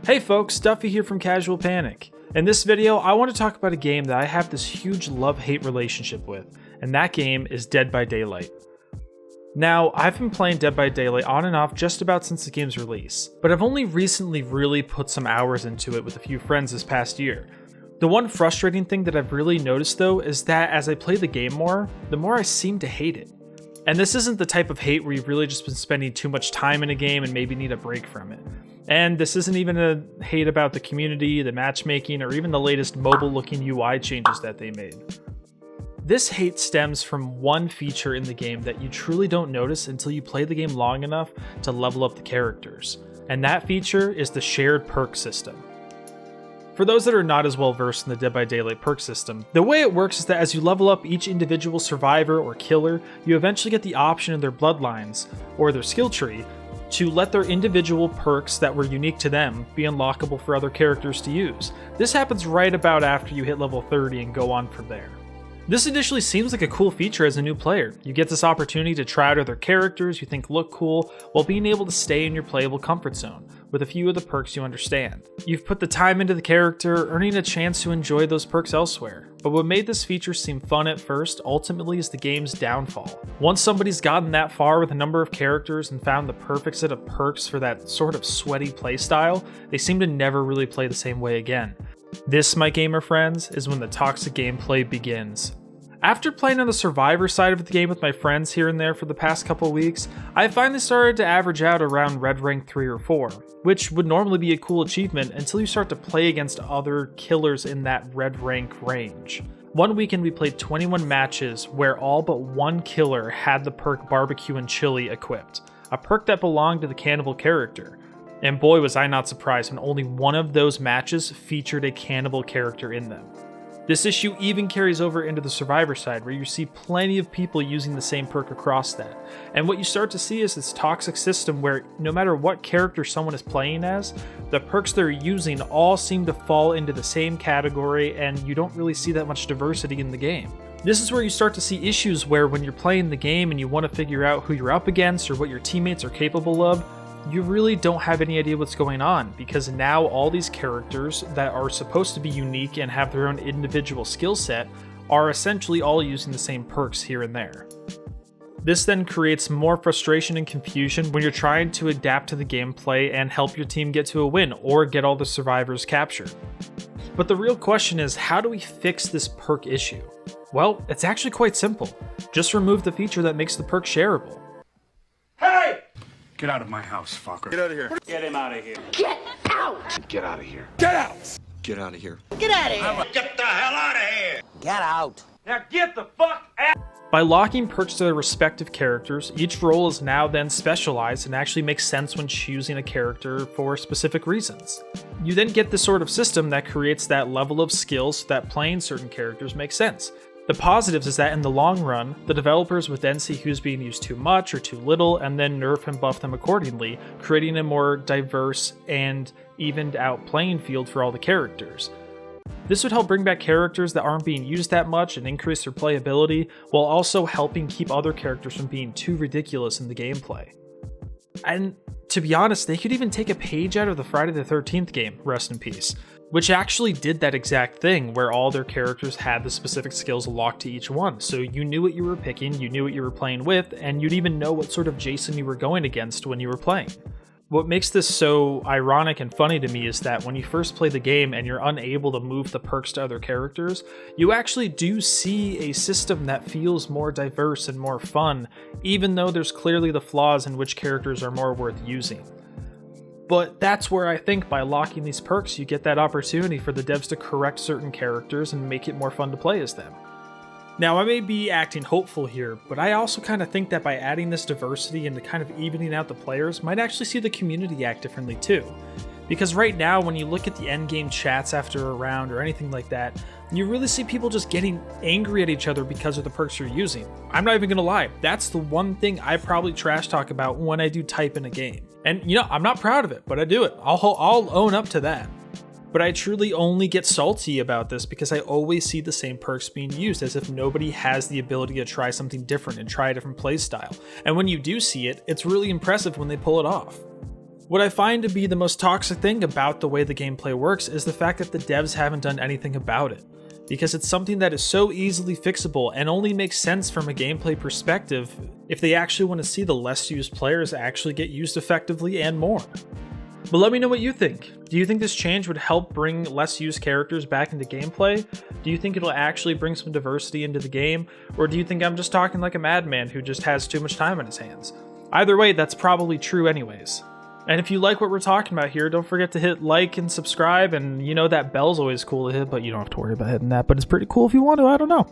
Hey folks, Duffy here from Casual Panic. In this video, I want to talk about a game that I have this huge love-hate relationship with, and that game is Dead by Daylight. Now, I've been playing Dead by Daylight on and off just about since the game's release, but I've only recently really put some hours into it with a few friends this past year. The one frustrating thing that I've really noticed though is that as I play the game more, the more I seem to hate it. And this isn't the type of hate where you've really just been spending too much time in a game and maybe need a break from it. And this isn't even a hate about the community, the matchmaking, or even the latest mobile-looking UI changes that they made. This hate stems from one feature in the game that you truly don't notice until you play the game long enough to level up the characters. And that feature is the shared perk system. For those that are not as well versed in the Dead by Daylight perk system, the way it works is that as you level up each individual survivor or killer, you eventually get the option in their bloodlines, or their skill tree, to let their individual perks that were unique to them be unlockable for other characters to use. This happens right about after you hit level 30 and go on from there. This initially seems like a cool feature as a new player. You get this opportunity to try out other characters you think look cool while being able to stay in your playable comfort zone with a few of the perks you understand. You've put the time into the character, earning a chance to enjoy those perks elsewhere. But what made this feature seem fun at first ultimately is the game's downfall. Once somebody's gotten that far with a number of characters and found the perfect set of perks for that sort of sweaty playstyle, they seem to never really play the same way again. This, my gamer friends, is when the toxic gameplay begins. After playing on the survivor side of the game with my friends here and there for the past couple weeks, I finally started to average out around red rank 3 or 4, which would normally be a cool achievement until you start to play against other killers in that red rank range. One weekend we played 21 matches where all but one killer had the perk barbecue and chili equipped, a perk that belonged to the cannibal character. And boy was I not surprised when only one of those matches featured a cannibal character in them. This issue even carries over into the survivor side, where you see plenty of people using the same perk across that. And what you start to see is this toxic system where no matter what character someone is playing as, the perks they're using all seem to fall into the same category, and you don't really see that much diversity in the game. This is where you start to see issues where when you're playing the game and you want to figure out who you're up against or what your teammates are capable of, you really don't have any idea what's going on, because now all these characters that are supposed to be unique and have their own individual skill set are essentially all using the same perks here and there. This then creates more frustration and confusion when you're trying to adapt to the gameplay and help your team get to a win or get all the survivors captured. But the real question is, how do we fix this perk issue? Well, it's actually quite simple. Just remove the feature that makes the perk shareable. Hey! Get out of my house, fucker. Get out of here. Get him out of here. Get out! Get out of here. Get out! Get out of here. Get out of here! Get the hell out of here! Get out! Now get the fuck out! By locking perks to their respective characters, each role is now then specialized and actually makes sense when choosing a character for specific reasons. You then get this sort of system that creates that level of skills so that playing certain characters makes sense. The positives is that in the long run, the developers would then see who's being used too much or too little and then nerf and buff them accordingly, creating a more diverse and evened out playing field for all the characters. This would help bring back characters that aren't being used that much and increase their playability, while also helping keep other characters from being too ridiculous in the gameplay. And to be honest, they could even take a page out of the Friday the 13th game, rest in peace, which actually did that exact thing where all their characters had the specific skills locked to each one. So you knew what you were picking, you knew what you were playing with, and you'd even know what sort of Jason you were going against when you were playing. What makes this so ironic and funny to me is that when you first play the game and you're unable to move the perks to other characters, you actually do see a system that feels more diverse and more fun, even though there's clearly the flaws in which characters are more worth using. But that's where I think by locking these perks, you get that opportunity for the devs to correct certain characters and make it more fun to play as them. Now, I may be acting hopeful here, but I also kind of think that by adding this diversity and kind of evening out the players might actually see the community act differently too. Because right now, when you look at the endgame chats after a round or anything like that, you really see people just getting angry at each other because of the perks you're using. I'm not even gonna lie, that's the one thing I probably trash talk about when I do type in a game. And you know, I'm not proud of it, but I do it. I'll own up to that. But I truly only get salty about this because I always see the same perks being used, as if nobody has the ability to try something different and try a different playstyle. And when you do see it, it's really impressive when they pull it off. What I find to be the most toxic thing about the way the gameplay works is the fact that the devs haven't done anything about it, because it's something that is so easily fixable and only makes sense from a gameplay perspective if they actually want to see the less used players actually get used effectively and more. But let me know what you think. Do you think this change would help bring less used characters back into gameplay? Do you think it'll actually bring some diversity into the game? Or do you think I'm just talking like a madman who just has too much time on his hands? Either way, that's probably true anyways. And if you like what we're talking about here, don't forget to hit like and subscribe, and you know that bell's always cool to hit, but you don't have to worry about hitting that, but it's pretty cool if you want to, I don't know.